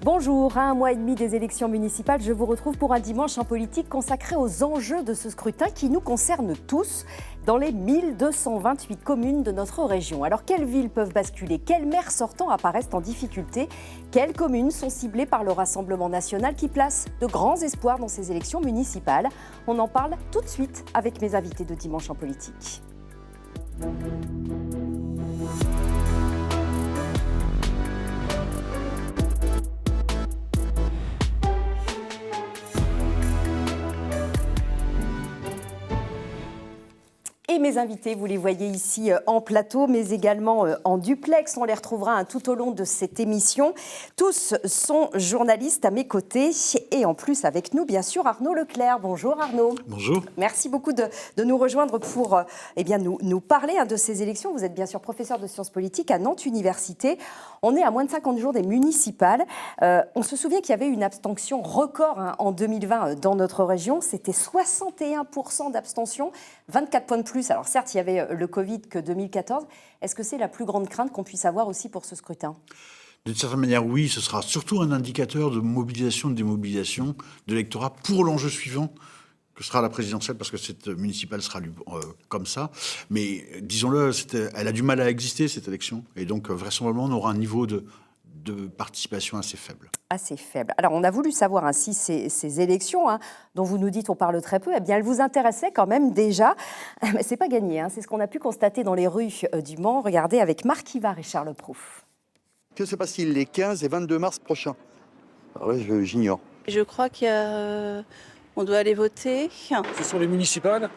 Bonjour, à un mois et demi des élections municipales, je vous retrouve pour un dimanche en politique consacré aux enjeux de ce scrutin qui nous concerne tous dans les 1228 communes de notre région. Alors quelles villes peuvent basculer? Quels maires sortants apparaissent en difficulté? Quelles communes sont ciblées par le Rassemblement national qui place de grands espoirs dans ces élections municipales? On en parle tout de suite avec mes invités de dimanche en politique. Et mes invités, vous les voyez ici en plateau, mais également en duplex. On les retrouvera tout au long de cette émission. Tous sont journalistes à mes côtés. Et en plus, avec nous, bien sûr, Arnaud Leclerc. Bonjour Arnaud. Bonjour. Merci beaucoup de nous rejoindre pour nous parler de ces élections. Vous êtes bien sûr professeur de sciences politiques à Nantes Université. On est à moins de 50 jours des municipales. On se souvient qu'il y avait une abstention record en 2020 dans notre région. C'était 61% d'abstention, 24 points de plus. Alors certes, il y avait le Covid que 2014. Est-ce que c'est la plus grande crainte qu'on puisse avoir aussi pour ce scrutin ? D'une certaine manière, oui, ce sera surtout un indicateur de mobilisation, de démobilisation de l'électorat pour l'enjeu suivant, que sera la présidentielle, parce que cette municipale sera comme ça. Mais disons-le, elle a du mal à exister, cette élection. Et donc, vraisemblablement, on aura un niveau de participation assez faible. Assez faible. Alors, on a voulu savoir ainsi ces élections, dont vous nous dites on parle très peu, eh bien, elles vous intéressaient quand même déjà. Mais c'est pas gagné, c'est ce qu'on a pu constater dans les rues du Mans. Regardez avec Marc Ivard et Charles Prouf. Que se passe-t-il les 15 et 22 mars prochains? J'ignore. Je crois qu'on doit aller voter. Ce sont les municipales?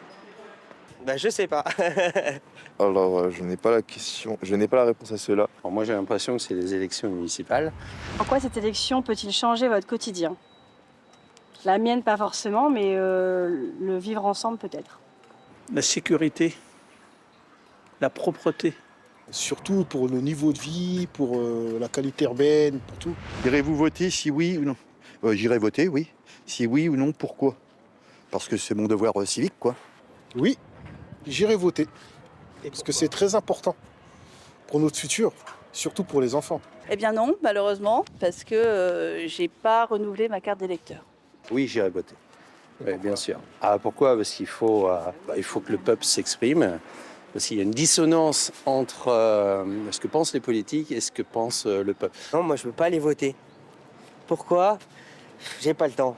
Je sais pas. Alors, je n'ai pas la question, je n'ai pas la réponse à cela. Alors, moi, j'ai l'impression que c'est des élections municipales. En quoi cette élection peut-il changer votre quotidien? La mienne, pas forcément, mais le vivre ensemble, peut-être. La sécurité, la propreté. Surtout pour le niveau de vie, pour la qualité urbaine, pour tout. Irez-vous voter, si oui ou non? J'irai voter, oui. Si oui ou non, pourquoi? Parce que c'est mon devoir civique, quoi. Oui, j'irai voter. Parce que c'est très important pour notre futur, surtout pour les enfants. Eh bien non, malheureusement, parce que j'ai pas renouvelé ma carte d'électeur. Oui, j'irai voter. Oui, bien sûr. Pourquoi? Parce qu'il faut, il faut que le peuple s'exprime. Parce qu'il y a une dissonance entre ce que pensent les politiques et ce que pense le peuple. Non, moi je ne veux pas aller voter. Pourquoi? J'ai pas le temps.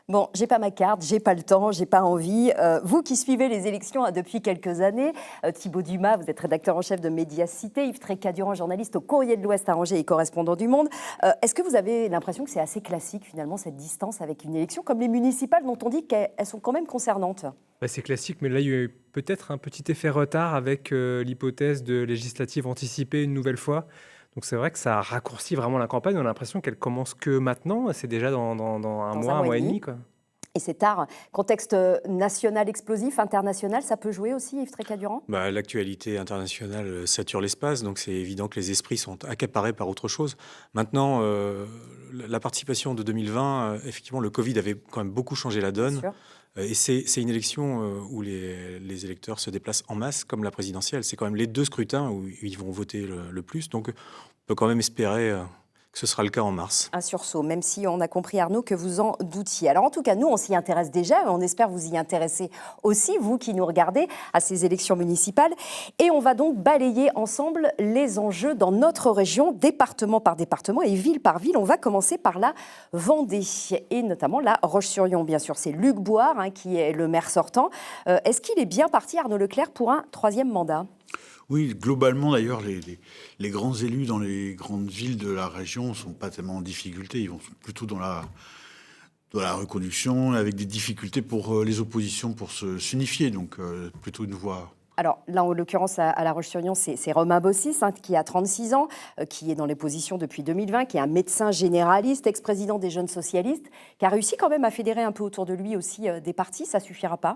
Bon, j'ai pas ma carte, j'ai pas le temps, j'ai pas envie. Vous qui suivez les élections depuis quelques années, Thibaut Dumas, vous êtes rédacteur en chef de Médiacité, Yves Trécadurand, journaliste au Courrier de l'Ouest à Angers et correspondant du Monde. Est-ce que vous avez l'impression que c'est assez classique finalement cette distance avec une élection comme les municipales dont on dit qu'elles sont quand même concernantes? C'est classique, mais là il y a eu peut-être un petit effet retard avec l'hypothèse de législative anticipée une nouvelle fois. Donc c'est vrai que ça raccourcit vraiment la campagne. On a l'impression qu'elle commence que maintenant. C'est déjà dans un mois et demi, quoi. Et c'est tard. Contexte national explosif, international, ça peut jouer aussi, Yves Trécadurand? L'actualité internationale sature l'espace, donc c'est évident que les esprits sont accaparés par autre chose. Maintenant, la participation de 2020, effectivement, le Covid avait quand même beaucoup changé la donne. Et c'est une élection où les électeurs se déplacent en masse, comme la présidentielle. C'est quand même les deux scrutins où ils vont voter le plus. Donc, on peut quand même espérer que ce sera le cas en mars. Un sursaut, même si on a compris, Arnaud, que vous en doutiez. Alors, en tout cas, nous, on s'y intéresse déjà, mais on espère vous y intéresser aussi, vous qui nous regardez, à ces élections municipales. Et on va donc balayer ensemble les enjeux dans notre région, département par département et ville par ville. On va commencer par la Vendée, et notamment la Roche-sur-Yon, bien sûr. C'est Luc Bouard qui est le maire sortant. Est-ce qu'il est bien parti, Arnaud Leclerc, pour un troisième mandat ? Oui, globalement d'ailleurs, les grands élus dans les grandes villes de la région ne sont pas tellement en difficulté. Ils vont plutôt dans la reconduction, avec des difficultés pour les oppositions pour s'unifier. Donc plutôt une voie. Alors là, en l'occurrence, à La Roche-sur-Yon, c'est Romain Bossis, qui a 36 ans, qui est dans les positions depuis 2020, qui est un médecin généraliste, ex-président des Jeunes Socialistes, qui a réussi quand même à fédérer un peu autour de lui aussi des partis. Ça suffira pas?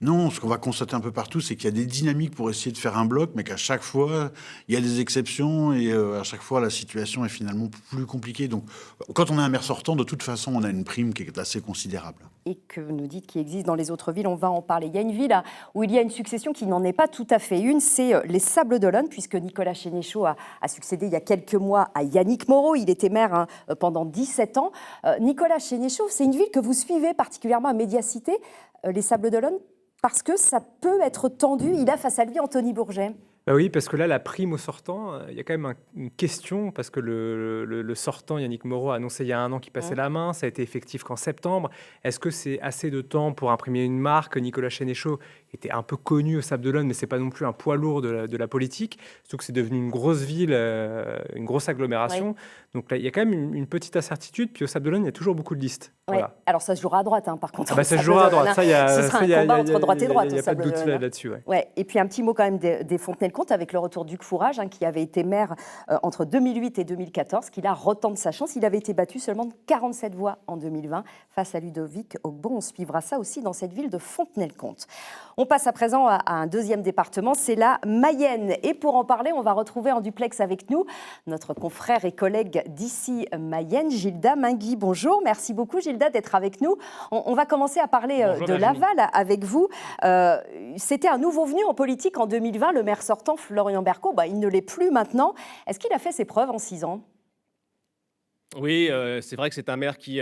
Non, ce qu'on va constater un peu partout, c'est qu'il y a des dynamiques pour essayer de faire un bloc, mais qu'à chaque fois, il y a des exceptions et à chaque fois, la situation est finalement plus compliquée. Donc, quand on a un maire sortant, de toute façon, on a une prime qui est assez considérable. Et que vous nous dites qu'il existe dans les autres villes, on va en parler. Il y a une ville où il y a une succession qui n'en est est pas tout à fait une, c'est les Sables d'Olonne, puisque Nicolas Sénéchaud a succédé il y a quelques mois à Yannick Moreau. Il était maire pendant 17 ans. Nicolas Sénéchaud, c'est une ville que vous suivez particulièrement à Médiacité, les Sables d'Olonne, parce que ça peut être tendu. Il a face à lui Anthony Bourget. Bah oui, parce que là, la prime au sortant, il y a quand même une question, parce que le sortant, Yannick Moreau, a annoncé il y a 1 an qu'il passait la main, ça a été effectif qu'en septembre. Est-ce que c'est assez de temps pour imprimer une marque? Nicolas Sénéchaud était un peu connu au Sables d'Olonne, mais c'est pas non plus un poids lourd de la politique, surtout que c'est devenu une grosse ville, une grosse agglomération. Oui. Donc là, il y a quand même une petite incertitude, puis au Sables d'Olonne, il y a toujours beaucoup de listes. Ouais. Voilà. Alors ça se jouera à droite, par contre. Ah bah ça se jouera à droite, ça, ce sera un combat entre droite et droite. Il n'y a pas de doute là-dessus. Ouais. Ouais. Et puis un petit mot quand même des Fontenay-le-Comte, avec le retour d'Hugues Fourage, qui avait été maire entre 2008 et 2014, qui là retente sa chance. Il avait été battu seulement de 47 voix en 2020 face à Ludovic Ogbo. On suivra ça aussi dans cette ville de Fontenay-le-Comte. On passe à présent à un deuxième département, c'est la Mayenne. Et pour en parler, on va retrouver en duplex avec nous notre confrère et collègue d'ici Mayenne, Gilda Mingui. Bonjour, merci beaucoup Gilda d'être avec nous. On va commencer à parler de Laval avec vous. C'était un nouveau venu en politique en 2020, le maire sortant Florian Bercot. Il ne l'est plus maintenant. Est-ce qu'il a fait ses preuves en 6 ans ? Oui, c'est vrai que c'est un maire qui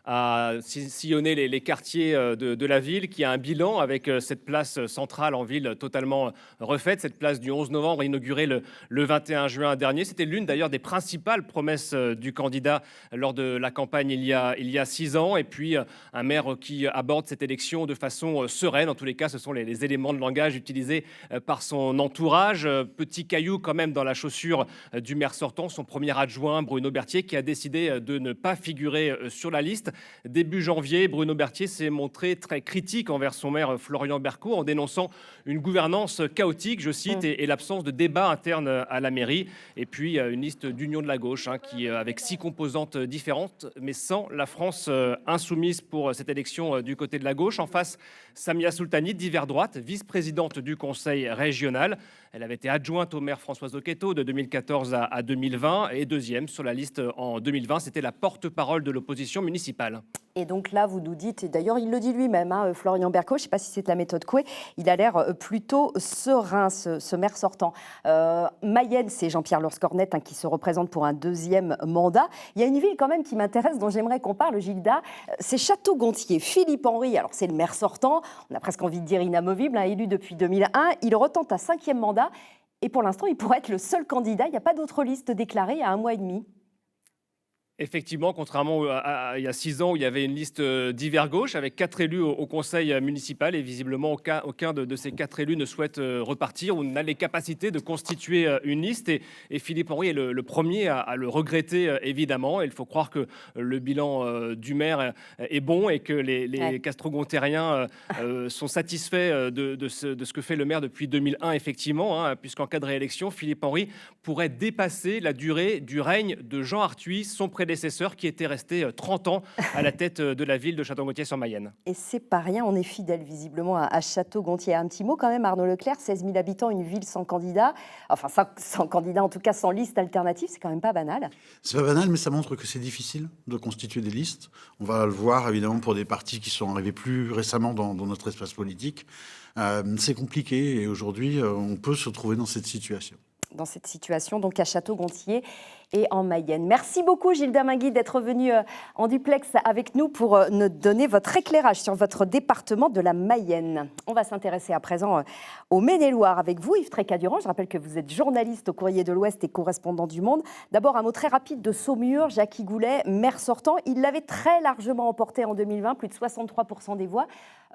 a sillonné les quartiers de la ville, qui a un bilan avec cette place centrale en ville totalement refaite, cette place du 11 novembre inaugurée le 21 juin dernier. C'était l'une d'ailleurs des principales promesses du candidat lors de la campagne il y a 6 ans. Et puis un maire qui aborde cette élection de façon sereine. En tous les cas, ce sont les éléments de langage utilisés par son entourage. Petit caillou quand même dans la chaussure du maire sortant, son premier adjoint Bruno Berthier, qui a décidé de ne pas figurer sur la liste. Début janvier, Bruno Berthier s'est montré très critique envers son maire Florian Bercot en dénonçant une gouvernance chaotique, je cite, et l'absence de débat interne à la mairie. Et puis une liste d'union de la gauche qui, avec 6 composantes différentes, mais sans la France insoumise pour cette élection du côté de la gauche. En face, Samia Soultani, d'hiver droite, vice-présidente du conseil régional. Elle avait été adjointe au maire François Zocchetto de 2014 à 2020 et deuxième sur la liste en 2020. C'était la porte-parole de l'opposition municipale. Et donc là, vous nous dites, et d'ailleurs il le dit lui-même, Florian Bercot, je ne sais pas si c'est la méthode Coué, il a l'air plutôt serein, ce maire sortant. Mayenne, c'est Jean-Pierre Lorscornet qui se représente pour un 2e mandat. Il y a une ville quand même qui m'intéresse, dont j'aimerais qu'on parle, Gilda, c'est Château-Gontier. Philippe Henry, alors c'est le maire sortant, on a presque envie de dire inamovible, élu depuis 2001, il retente un 5e mandat et pour l'instant il pourrait être le seul candidat, il n'y a pas d'autre liste déclarée à 1 mois et demi. Effectivement, contrairement à il y a 6 ans où il y avait une liste d'hiver gauche avec 4 élus au conseil municipal et visiblement aucun de ces 4 élus ne souhaite repartir ou n'a les capacités de constituer une liste. Et Philippe Henry est le premier à le regretter évidemment. Et il faut croire que le bilan du maire est bon et que les Castro-Gontériens sont satisfaits de ce que fait le maire depuis 2001 effectivement, puisqu'en cas de réélection, Philippe Henry pourrait dépasser la durée du règne de Jean Arthuis, son prédécesseur, qui était resté 30 ans à la tête de la ville de Château-Gontier-sur-Mayenne. Et c'est pas rien, on est fidèle visiblement à Château-Gontier. Un petit mot quand même, Arnaud Leclerc, 16 000 habitants, une ville sans candidat, enfin sans candidat, en tout cas sans liste alternative, c'est quand même pas banal. C'est pas banal, mais ça montre que c'est difficile de constituer des listes. On va le voir évidemment pour des partis qui sont arrivés plus récemment dans notre espace politique. C'est compliqué et aujourd'hui on peut se retrouver dans cette situation. Donc à Château-Gontier et en Mayenne. Merci beaucoup Gilda Mingui d'être venue en duplex avec nous pour nous donner votre éclairage sur votre département de la Mayenne. On va s'intéresser à présent au Maine-et-Loire avec vous, Yves Trécadurand. Je rappelle que vous êtes journaliste au Courrier de l'Ouest et correspondant du Monde. D'abord un mot très rapide de Saumur, Jacky Goulet, maire sortant. Il l'avait très largement emporté en 2020, plus de 63% des voix.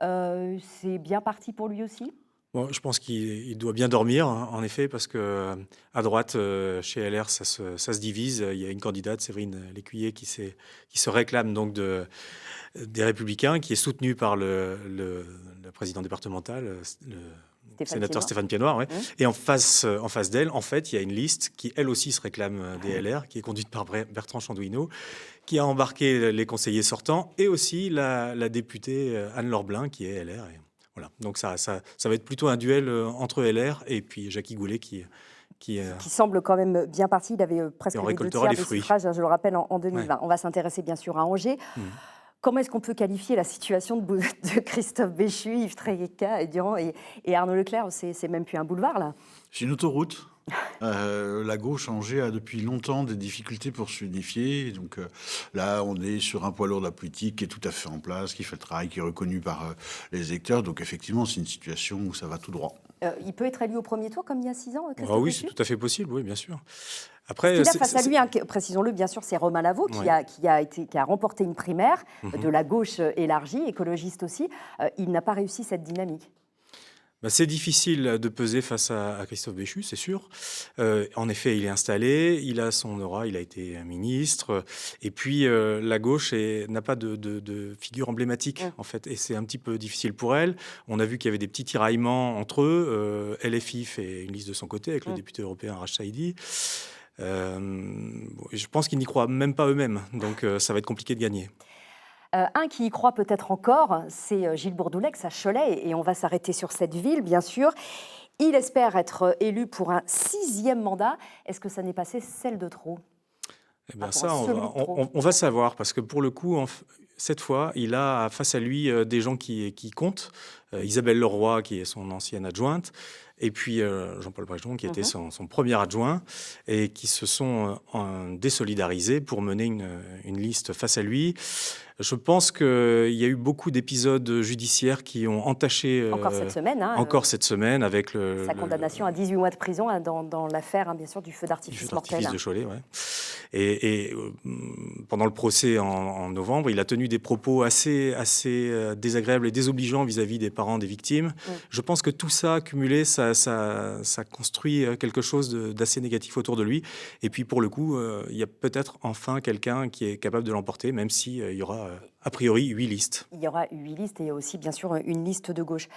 C'est bien parti pour lui aussi ? Bon, je pense qu'il doit bien dormir, en effet, parce que à droite, chez LR, ça se divise. Il y a une candidate, Séverine Lécuyer, qui se réclame donc des Républicains, qui est soutenue par le président départemental, le sénateur Stéphane Piednoir. Ouais. Et en face d'elle, en fait, il y a une liste qui, elle aussi, se réclame des LR, qui est conduite par Bertrand Chandouineau, qui a embarqué les conseillers sortants et aussi la députée Anne-Laure Blin, qui est LR. Voilà. Donc ça va être plutôt un duel entre LR et puis Jacky Goulet qui semble quand même bien parti. Il avait presque les 2 tiers des suffrages, je le rappelle, en 2020. Ouais. On va s'intéresser bien sûr à Angers. Comment est-ce qu'on peut qualifier la situation de Christophe Béchu, Yves Tréguier et Arnaud Leclerc? C'est même plus un boulevard, là. C'est une autoroute. La gauche Angers a depuis longtemps des difficultés pour s'unifier. Donc là, on est sur un poids lourd de la politique qui est tout à fait en place, qui fait le travail, qui est reconnu par les électeurs. Donc effectivement, c'est une situation où ça va tout droit. Il peut être élu au premier tour, comme il y a 6 ans, Christophe Oui, Béchu? c'est tout à fait possible, oui, bien sûr. Après, Il a face à lui, précisons-le, bien sûr, c'est Romain Lavaux qui a remporté une primaire de la gauche élargie, écologiste aussi. Il n'a pas réussi cette dynamique. C'est difficile de peser face à Christophe Béchu, c'est sûr. En effet, il est installé, il a son aura, il a été ministre. Et puis, la gauche n'a pas de figure emblématique, en fait. Et c'est un petit peu difficile pour elle. On a vu qu'il y avait des petits tiraillements entre eux. LFI fait une liste de son côté avec le député européen Rach Saidi. Je pense qu'ils n'y croient même pas eux-mêmes. Donc, ça va être compliqué de gagner. Un qui y croit peut-être encore, c'est Gilles Bourdoulex à Cholet, et on va s'arrêter sur cette ville, bien sûr. Il espère être élu pour un 6e mandat. Est-ce que ça n'est pas celle de trop? Ça, on va savoir, parce que pour le coup, cette fois, il a face à lui des gens qui comptent. Isabelle Leroy, qui est son ancienne adjointe, et puis Jean-Paul Breton, qui était son premier adjoint, et qui se sont désolidarisés pour mener une liste face à lui. Je pense qu'il y a eu beaucoup d'épisodes judiciaires qui ont entaché... Encore cette semaine. Encore cette semaine, avec sa condamnation à 18 mois de prison dans l'affaire, bien sûr, du feu d'artifice mortel. De Cholet, ouais. Et pendant le procès en novembre, il a tenu des propos assez désagréables et désobligeants vis-à-vis des parents des victimes. Je pense que tout ça, cumulé, ça construit quelque chose d'assez négatif autour de lui. Et puis, pour le coup, il y a peut-être enfin quelqu'un qui est capable de l'emporter, même s'il y aura a priori 8 listes. Il y aura 8 listes et il y a aussi, bien sûr, une liste de gauche.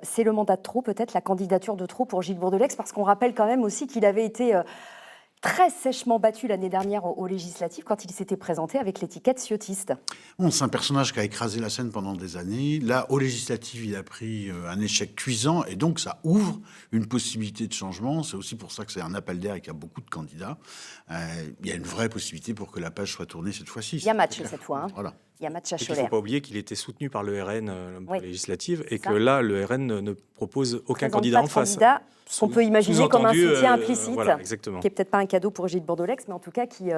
C'est le mandat de trop, peut-être, la candidature de trop pour Gilles Bourdoulex, parce qu'on rappelle quand même aussi qu'il avait été très sèchement battu l'année dernière aux législatives quand il s'était présenté avec l'étiquette ciotiste. C'est un personnage qui a écrasé la scène pendant des années. Là, aux législatives, il a pris un échec cuisant et donc ça ouvre une possibilité de changement. C'est aussi pour ça que c'est un appel d'air et qu'il y a beaucoup de candidats. Il y a une vraie possibilité pour que la page soit tournée cette fois-ci. Il y a match cette fois. Voilà. Il y a match à Il Cholet. ne faut pas oublier qu'il était soutenu par le RN pour les législatives et que là, le RN ne propose aucun candidat en face. On peut imaginer comme un soutien implicite, voilà, qui n'est peut-être pas un cadeau pour Gilles Bourdoulex, mais en tout cas qui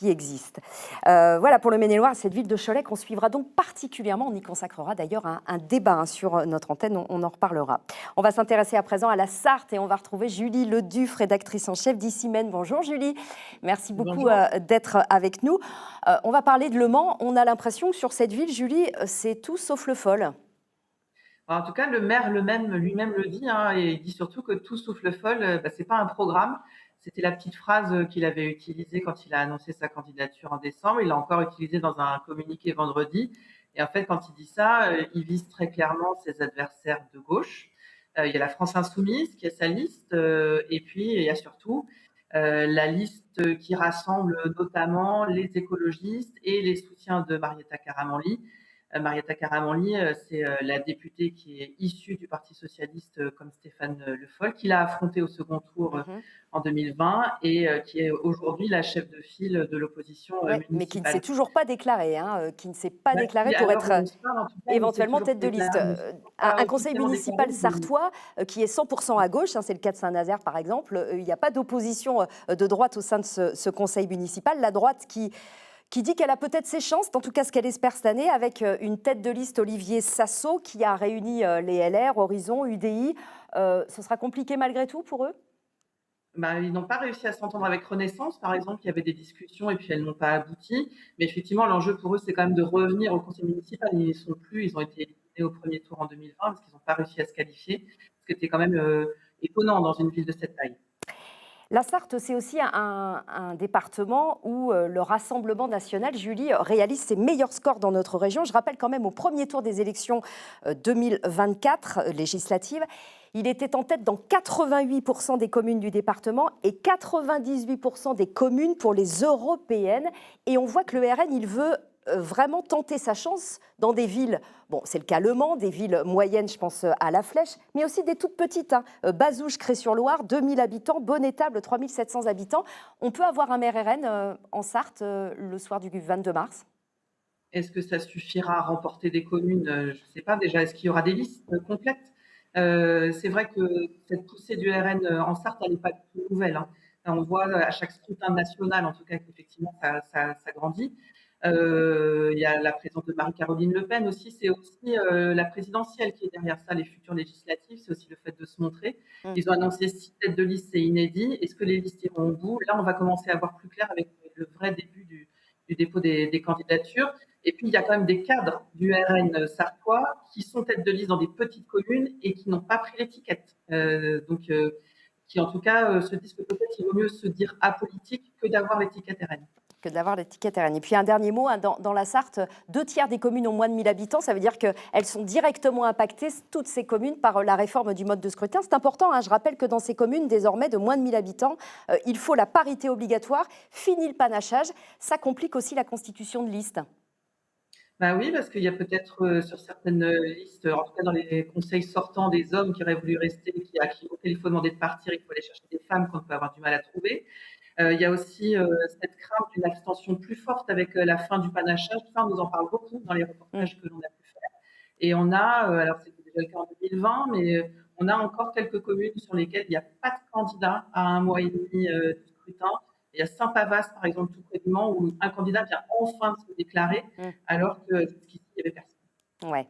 existe. Voilà pour le Maine-et-Loire, cette ville de Cholet qu'on suivra donc particulièrement. On y consacrera d'ailleurs un débat sur notre antenne, on en reparlera. On va s'intéresser à présent à la Sarthe et on va retrouver Julie Leduf, rédactrice en chef d'Ici Maine. Bonjour Julie, merci beaucoup d'être avec nous. On va parler de Le Mans. On a l'impression que sur cette ville, Julie, c'est tout sauf le fol. En tout cas, le maire lui-même le dit, et il dit surtout que tout sauf le fol, c'est pas un programme. C'était la petite phrase qu'il avait utilisée quand il a annoncé sa candidature en décembre. Il l'a encore utilisée dans un communiqué vendredi. Et en fait, quand il dit ça, il vise très clairement ses adversaires de gauche. Il y a la France Insoumise qui est sa liste, et puis il y a surtout la liste qui rassemble notamment les écologistes et les soutiens de Marietta Karamanli. Marietta Karamanli, c'est la députée qui est issue du Parti socialiste comme Stéphane Le Foll, qu'il a affronté au second tour en 2020 et qui est aujourd'hui la chef de file de l'opposition municipale. Mais qui ne s'est toujours pas déclarée, qui ne s'est pas déclarée pour être éventuellement tête de liste. Un conseil municipal sartois qui est 100% à gauche, c'est le cas de Saint-Nazaire par exemple, il n'y a pas d'opposition de droite au sein de ce conseil municipal. La droite qui dit qu'elle a peut-être ses chances, en tout cas ce qu'elle espère cette année, avec une tête de liste, Olivier Sasso, qui a réuni les LR, Horizon, UDI. Ce sera compliqué malgré tout pour eux ? Ils n'ont pas réussi à s'entendre avec Renaissance, par exemple. Il y avait des discussions et puis elles n'ont pas abouti. Mais effectivement, l'enjeu pour eux, c'est quand même de revenir au conseil municipal. Ils n'y sont plus. Ils ont été éliminés au premier tour en 2020 parce qu'ils n'ont pas réussi à se qualifier. Ce qui était quand même étonnant dans une ville de cette taille. La Sarthe, c'est aussi un département où le Rassemblement national, Julie, réalise ses meilleurs scores dans notre région. Je rappelle quand même au premier tour des élections 2024 législatives, il était en tête dans 88% des communes du département et 98% des communes pour les européennes. Et on voit que le RN, il veut vraiment tenter sa chance dans des villes, c'est le cas Le Mans, des villes moyennes, je pense à La Flèche, mais aussi des toutes petites, Bazouges, Cré-sur-Loire, 2000 habitants, Bonnétable, 3700 habitants. On peut avoir un maire RN en Sarthe le soir du 22 mars ? Est-ce que ça suffira à remporter des communes? Je ne sais pas. Déjà, est-ce qu'il y aura des listes complètes? C'est vrai que cette poussée du RN en Sarthe, elle n'est pas du tout nouvelle, hein. On voit à chaque scrutin national, en tout cas, qu'effectivement, ça grandit. Il y a la présence de Marie-Caroline Le Pen aussi. C'est aussi la présidentielle qui est derrière ça, les futures législatives. C'est aussi le fait de se montrer. Ils ont annoncé 6 têtes de liste, c'est inédit. Est-ce que les listes iront au bout? Là, on va commencer à voir plus clair avec le vrai début du dépôt des candidatures. Et puis, il y a quand même des cadres du RN sartois qui sont tête de liste dans des petites communes et qui n'ont pas pris l'étiquette. Qui, en tout cas, se disent que peut-être il vaut mieux se dire apolitique que d'avoir l'étiquette RN. Que d'avoir l'étiquette RN. Et puis un dernier mot, hein, dans la Sarthe, 2/3 des communes ont moins de 1000 habitants. Ça veut dire qu'elles sont directement impactées, toutes ces communes, par la réforme du mode de scrutin. C'est important, hein, je rappelle que dans ces communes, désormais, de moins de 1000 habitants, il faut la parité obligatoire. Fini le panachage. Ça complique aussi la constitution de listes. Bah oui, parce qu'il y a peut-être sur certaines listes, en tout cas dans les conseils sortants, des hommes qui auraient voulu rester, auxquels il faut demander de partir, il faut aller chercher des femmes qu'on peut avoir du mal à trouver. Il y a aussi cette crainte d'une abstention plus forte avec la fin du panachage. Ça, on nous en parle beaucoup dans les reportages que l'on a pu faire. Et on a, alors c'était déjà le cas en 2020, mais on a encore quelques communes sur lesquelles il n'y a pas de candidat à 1 mois et demi du scrutin. Il y a Saint-Pavas, par exemple, tout près du Mans, où un candidat vient enfin de se déclarer, alors que jusqu'ici, il n'y avait personne. Ouais.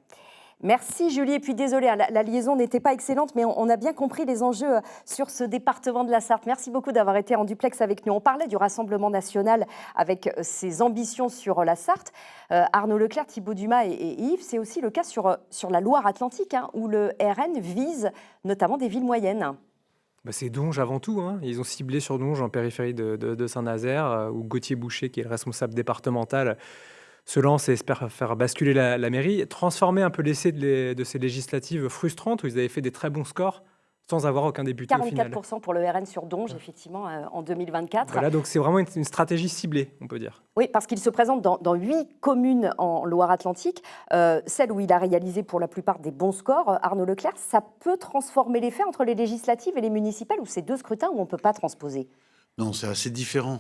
Merci Julie. Et puis désolée, hein, la liaison n'était pas excellente, mais on a bien compris les enjeux sur ce département de la Sarthe. Merci beaucoup d'avoir été en duplex avec nous. On parlait du Rassemblement national avec ses ambitions sur la Sarthe. Arnaud Leclerc, Thibaut Dumas et Yves, c'est aussi le cas sur la Loire-Atlantique, hein, où le RN vise notamment des villes moyennes. Bah, c'est Donge avant tout, hein. Ils ont ciblé sur Donge en périphérie de Saint-Nazaire, où Gauthier Boucher, qui est le responsable départemental, se lance et espère faire basculer la mairie, transformer un peu l'essai de ces législatives frustrantes où ils avaient fait des très bons scores sans avoir aucun député au final. 44% pour le RN sur Donge, effectivement, en 2024. Voilà, donc c'est vraiment une stratégie ciblée, on peut dire. Oui, parce qu'il se présente dans 8 communes en Loire-Atlantique, celles où il a réalisé pour la plupart des bons scores. Arnaud Leclerc, ça peut transformer les faits entre les législatives et les municipales, ou c'est 2 scrutins où on ne peut pas transposer? Non, c'est assez différent.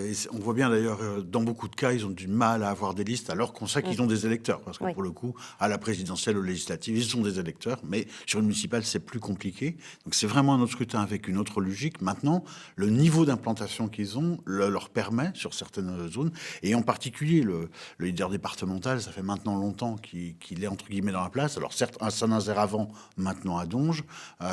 Et on voit bien d'ailleurs, dans beaucoup de cas, ils ont du mal à avoir des listes, alors qu'on sait qu'ils ont des électeurs. Parce que pour le coup, à la présidentielle, aux législatives, ils ont des électeurs. Mais sur une municipale, c'est plus compliqué. Donc c'est vraiment un autre scrutin avec une autre logique. Maintenant, le niveau d'implantation qu'ils ont leur permet, sur certaines zones, et en particulier le leader départemental, ça fait maintenant longtemps qu'il est entre guillemets dans la place. Alors certes, à Saint-Nazaire avant, maintenant à Donge,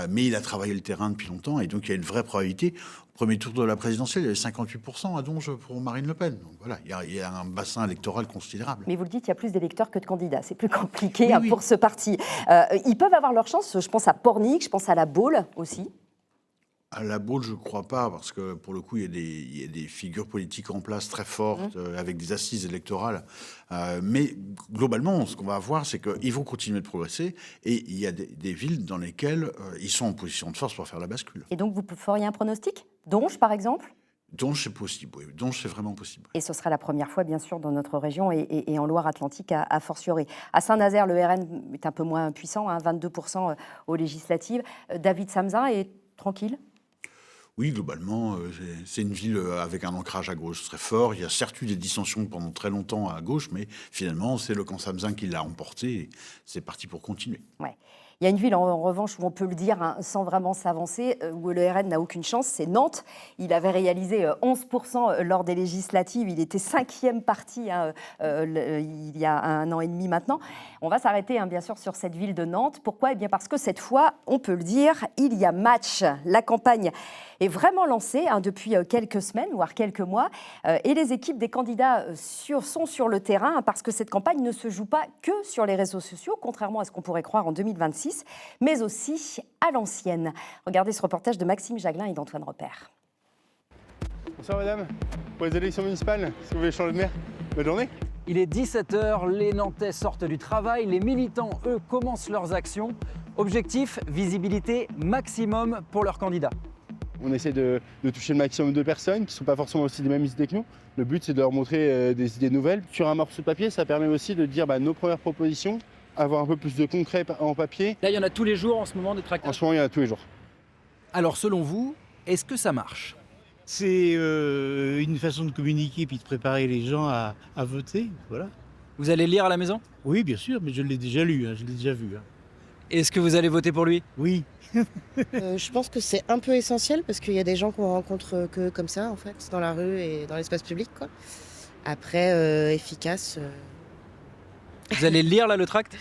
mais il a travaillé le terrain depuis longtemps. Et donc il y a une vraie probabilité. Premier tour de la présidentielle, il y avait 58% à Donge pour Marine Le Pen. Donc voilà, il y a un bassin électoral considérable. Mais vous le dites, il y a plus d'électeurs que de candidats. C'est plus compliqué pour ce parti. Ils peuvent avoir leur chance. Je pense à Pornic, je pense à La Baule aussi. À La Baule, je ne crois pas, parce que pour le coup, il y a des figures politiques en place très fortes, avec des assises électorales. Mais globalement, ce qu'on va voir, c'est qu'ils vont continuer de progresser. Et il y a des villes dans lesquelles ils sont en position de force pour faire la bascule. Et donc, vous feriez un pronostic? Donge, par exemple? Donge, c'est possible, oui. Donge, c'est vraiment possible. Et ce sera la première fois, bien sûr, dans notre région et en Loire-Atlantique, à fortiori. À Saint-Nazaire, le RN est un peu moins puissant, hein, 22% aux législatives. David Samzin est tranquille? Oui, globalement, c'est une ville avec un ancrage à gauche très fort. Il y a certes eu des dissensions pendant très longtemps à gauche, mais finalement, c'est le camp Samzin qui l'a emporté. Et c'est parti pour continuer. Ouais. Il y a une ville, en revanche, où on peut le dire, hein, sans vraiment s'avancer, où le RN n'a aucune chance, c'est Nantes. Il avait réalisé 11% lors des législatives. Il était 5e parti il y a 1 an et demi maintenant. On va s'arrêter, hein, bien sûr, sur cette ville de Nantes. Pourquoi? Eh bien parce que cette fois, on peut le dire, il y a match. La campagne est vraiment lancée, hein, depuis quelques semaines, voire quelques mois. Et les équipes des candidats sont sur le terrain, parce que cette campagne ne se joue pas que sur les réseaux sociaux, contrairement à ce qu'on pourrait croire en 2026. Mais aussi à l'ancienne. Regardez ce reportage de Maxime Jaglin et d'Antoine Repère. Bonsoir madame, pour les élections municipales, si vous voulez changer de maire, bonne journée. Il est 17h, les Nantais sortent du travail, les militants, eux, commencent leurs actions. Objectif, visibilité maximum pour leurs candidats. On essaie de toucher le maximum de personnes qui ne sont pas forcément aussi des mêmes idées que nous. Le but, c'est de leur montrer des idées nouvelles. Sur un morceau de papier, ça permet aussi de dire nos premières propositions, avoir un peu plus de concret en papier. Là, il y en a tous les jours en ce moment des tractages. En ce moment, il y en a tous les jours. Alors, selon vous, est-ce que ça marche? C'est une façon de communiquer puis de préparer les gens à voter, voilà. Vous allez le lire à la maison? Oui, bien sûr, mais je l'ai déjà lu, je l'ai déjà vu. Est-ce que vous allez voter pour lui? Oui. Je pense que c'est un peu essentiel parce qu'il y a des gens qu'on rencontre que comme ça, en fait, dans la rue et dans l'espace public, quoi. Après, efficace. Vous allez le lire, là, le tract?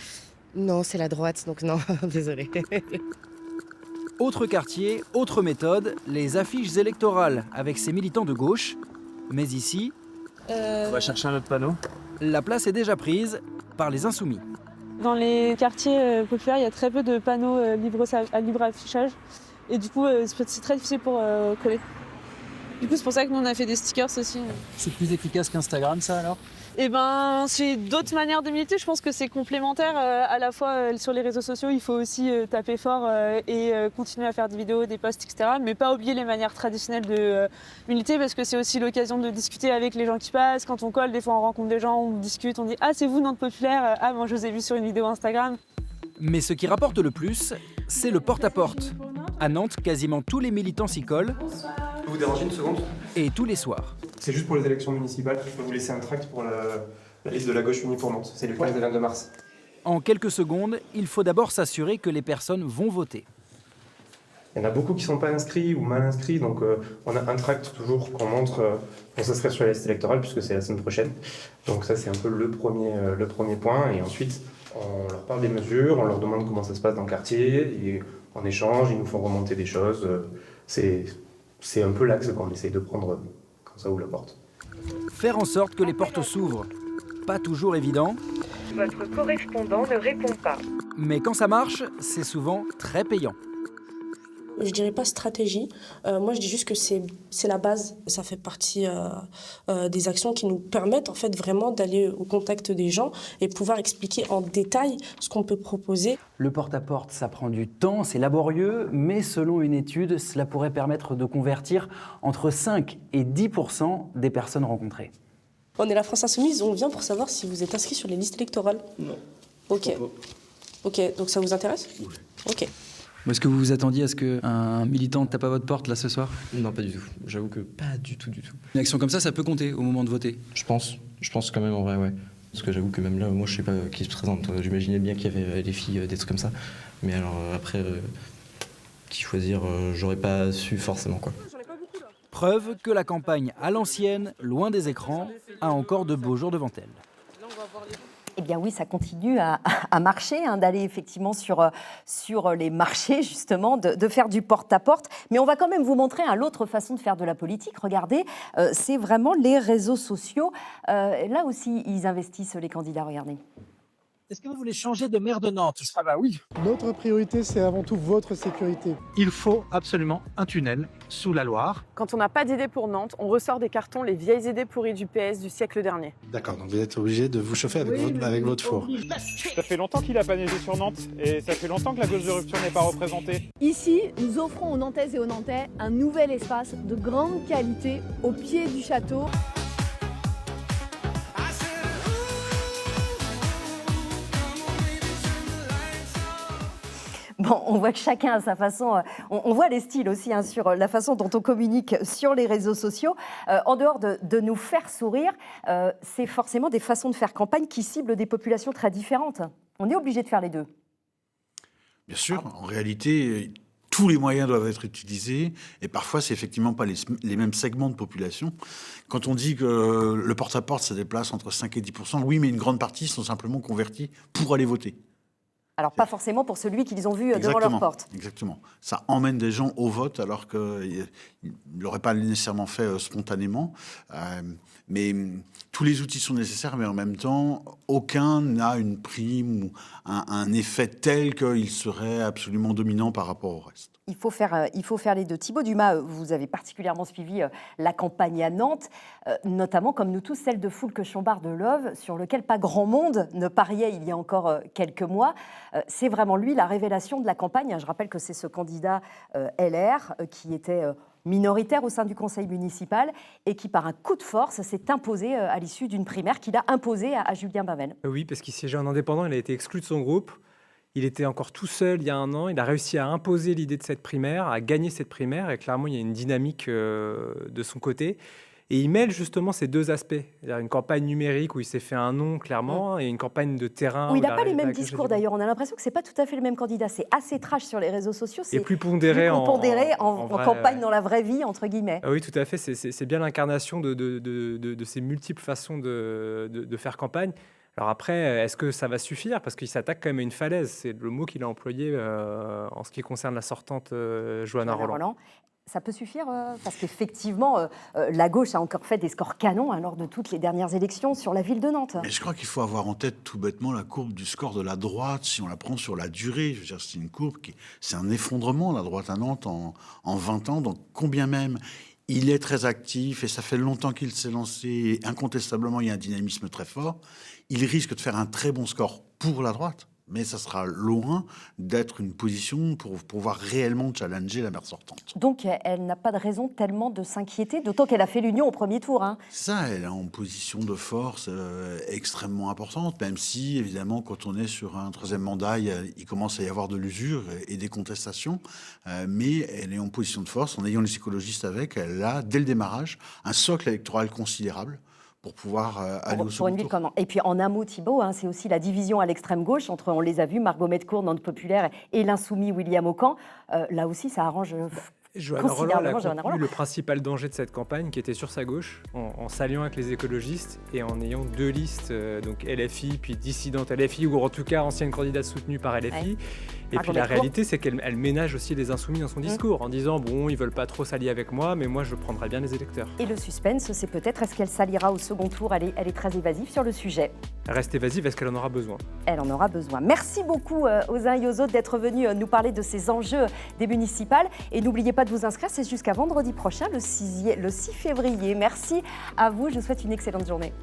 Non, c'est la droite, donc non, désolé. Autre quartier, autre méthode, les affiches électorales avec ses militants de gauche. Mais ici, On va chercher un autre panneau. la place est déjà prise par les insoumis. Dans les quartiers populaires, il y a très peu de panneaux à libre affichage. Et du coup, c'est très difficile pour coller. Du coup, c'est pour ça que nous, on a fait des stickers aussi. C'est plus efficace qu'Instagram, ça, alors? Et ben, c'est d'autres manières de militer. Je pense que c'est complémentaire. À la fois, sur les réseaux sociaux, il faut aussi taper fort et continuer à faire des vidéos, des posts, etc. Mais pas oublier les manières traditionnelles de militer, parce que c'est aussi l'occasion de discuter avec les gens qui passent. Quand on colle, des fois, on rencontre des gens, on discute, on dit « Ah, c'est vous, Nantes Populaire ? Ah, moi, je vous ai vu sur une vidéo Instagram. » Mais ce qui rapporte le plus, c'est le porte-à-porte. À Nantes, quasiment tous les militants s'y collent. Vous dérangez une seconde? Et tous les soirs. C'est juste pour les élections municipales. Je peux vous laisser un tract pour la liste de la gauche unie pour Nantes. C'est le 15 et 22 mars. En quelques secondes, il faut d'abord s'assurer que les personnes vont voter. Il y en a beaucoup qui ne sont pas inscrits ou mal inscrits, donc on a un tract toujours qu'on montre pour s'inscrire sur la liste électorale, puisque c'est la semaine prochaine. Donc ça, c'est un peu le premier point. Et ensuite, on leur parle des mesures, on leur demande comment ça se passe dans le quartier, et en échange, ils nous font remonter des choses. C'est un peu l'axe qu'on essaye de prendre quand ça ouvre la porte. Faire en sorte que les portes s'ouvrent. Pas toujours évident. Votre correspondant ne répond pas. Mais quand ça marche, c'est souvent très payant. Je dirais pas stratégie. Moi, je dis juste que c'est la base. Ça fait partie des actions qui nous permettent en fait vraiment d'aller au contact des gens et pouvoir expliquer en détail ce qu'on peut proposer. Le porte-à-porte, ça prend du temps, c'est laborieux, mais selon une étude, cela pourrait permettre de convertir entre 5 et 10% des personnes rencontrées. On est la France Insoumise, on vient pour savoir si vous êtes inscrit sur les listes électorales. Non. Ok. Ok, donc ça vous intéresse? Oui. Ok. Est-ce que vous vous attendiez à ce qu'un militant tape à votre porte là ce soir? Non, pas du tout. J'avoue que pas du tout. Une action comme ça peut compter au moment de voter? Je pense quand même en vrai, ouais. Parce que j'avoue que même là, moi je sais pas qui se présente. J'imaginais bien qu'il y avait des filles, des trucs comme ça. Mais alors après, qui choisir, j'aurais pas su forcément quoi. Preuve que la campagne à l'ancienne, loin des écrans, a encore de beaux jours devant elle. Eh bien oui, ça continue à marcher, d'aller effectivement sur les marchés, justement, de faire du porte-à-porte. Mais on va quand même vous montrer l'autre façon de faire de la politique. Regardez, c'est vraiment les réseaux sociaux. Là aussi, ils investissent les candidats, regardez. Est-ce que vous voulez changer de maire de Nantes? Ah bah oui. Notre priorité, c'est avant tout votre sécurité. Il faut absolument un tunnel sous la Loire. Quand on n'a pas d'idée pour Nantes, on ressort des cartons les vieilles idées pourries du PS du siècle dernier. D'accord, donc vous êtes obligé de vous chauffer avec votre four. Ça fait longtemps qu'il n'a pas neigé sur Nantes et ça fait longtemps que la gauche de rupture n'est pas représentée. Ici, nous offrons aux Nantaises et aux Nantais un nouvel espace de grande qualité au pied du château. Bon, on voit que chacun a sa façon, on voit les styles aussi sur la façon dont on communique sur les réseaux sociaux. En dehors de nous faire sourire, c'est forcément des façons de faire campagne qui ciblent des populations très différentes. On est obligé de faire les deux. Bien sûr, en réalité, tous les moyens doivent être utilisés et parfois, c'est effectivement pas les mêmes segments de population. Quand on dit que le porte-à-porte, ça déplace entre 5 et 10%, oui, mais une grande partie sont simplement convertis pour aller voter. Alors, pas forcément pour celui qu'ils ont vu devant leur porte. Exactement. Ça emmène des gens au vote alors qu'ils ne l'auraient pas nécessairement fait spontanément. Mais tous les outils sont nécessaires, mais en même temps, aucun n'a une prime ou un effet tel qu'il serait absolument dominant par rapport au reste. Il faut faire les deux. Thibaut Dumas, vous avez particulièrement suivi la campagne à Nantes, notamment, comme nous tous, celle de Foulques-Chambard-de-Love, sur lequel pas grand monde ne pariait il y a encore quelques mois. C'est vraiment lui la révélation de la campagne. Je rappelle que c'est ce candidat LR qui était minoritaire au sein du conseil municipal et qui, par un coup de force, s'est imposé à l'issue d'une primaire qu'il a imposée à Julien Bavel. Oui, parce qu'il siégeait en indépendant, il a été exclu de son groupe. Il était encore tout seul il y a un an. Il a réussi à imposer l'idée de cette primaire, à gagner cette primaire. Et clairement, il y a une dynamique de son côté. Et il mêle justement ces deux aspects. C'est-à-dire une campagne numérique où il s'est fait un nom, clairement, et une campagne de terrain. Où il n'a pas les mêmes discours, d'ailleurs. On a l'impression que ce n'est pas tout à fait le même candidat. C'est assez trash sur les réseaux sociaux. Et plus pondéré, en campagne dans la vraie vie, entre guillemets. Oui, tout à fait. C'est bien l'incarnation de ces multiples façons de faire campagne. Alors après, est-ce que ça va suffire? Parce qu'il s'attaque quand même à une falaise. C'est le mot qu'il a employé en ce qui concerne la sortante Johanna Rolland. Ça peut suffire parce qu'effectivement, la gauche a encore fait des scores canons lors de toutes les dernières élections sur la ville de Nantes. Mais je crois qu'il faut avoir en tête tout bêtement la courbe du score de la droite, si on la prend sur la durée. Je veux dire, c'est une courbe c'est un effondrement, la droite à Nantes, en 20 ans. Donc combien même il est très actif et ça fait longtemps qu'il s'est lancé. Et incontestablement, il y a un dynamisme très fort. Il risque de faire un très bon score pour la droite. Mais ça sera loin d'être une position pour pouvoir réellement challenger la maire sortante. Donc, elle n'a pas de raison tellement de s'inquiéter, d'autant qu'elle a fait l'union au premier tour. Hein. Ça, elle est en position de force extrêmement importante, même si, évidemment, quand on est sur un 3e mandat, il commence à y avoir de l'usure et des contestations. Mais elle est en position de force, en ayant les écologistes avec, elle a, dès le démarrage, un socle électoral considérable pour pouvoir aller au second tour. Et puis en un mot, Thibault, c'est aussi la division à l'extrême gauche entre, on les a vus, Margot Metcourt, Nantes Populaire, et l'insoumis William Aucan. Là aussi, ça arrange Johanna Rolland a considérablement. contenu le principal danger de cette campagne, qui était sur sa gauche, en s'alliant avec les écologistes et en ayant deux listes, donc LFI, puis dissidente LFI, ou en tout cas ancienne candidate soutenue par LFI. Ouais. Et puis la réalité, c'est qu'elle ménage aussi les insoumis dans son discours, en disant, bon, ils veulent pas trop s'allier avec moi, mais moi, je prendrai bien les électeurs. Et le suspense, c'est peut-être, est-ce qu'elle s'alliera au second tour? Elle est très évasive sur le sujet. Reste évasive, est-ce qu'elle en aura besoin? Elle en aura besoin. Merci beaucoup aux uns et aux autres d'être venus nous parler de ces enjeux des municipales. Et n'oubliez pas de vous inscrire, c'est jusqu'à vendredi prochain, le 6 février. Merci à vous, je vous souhaite une excellente journée.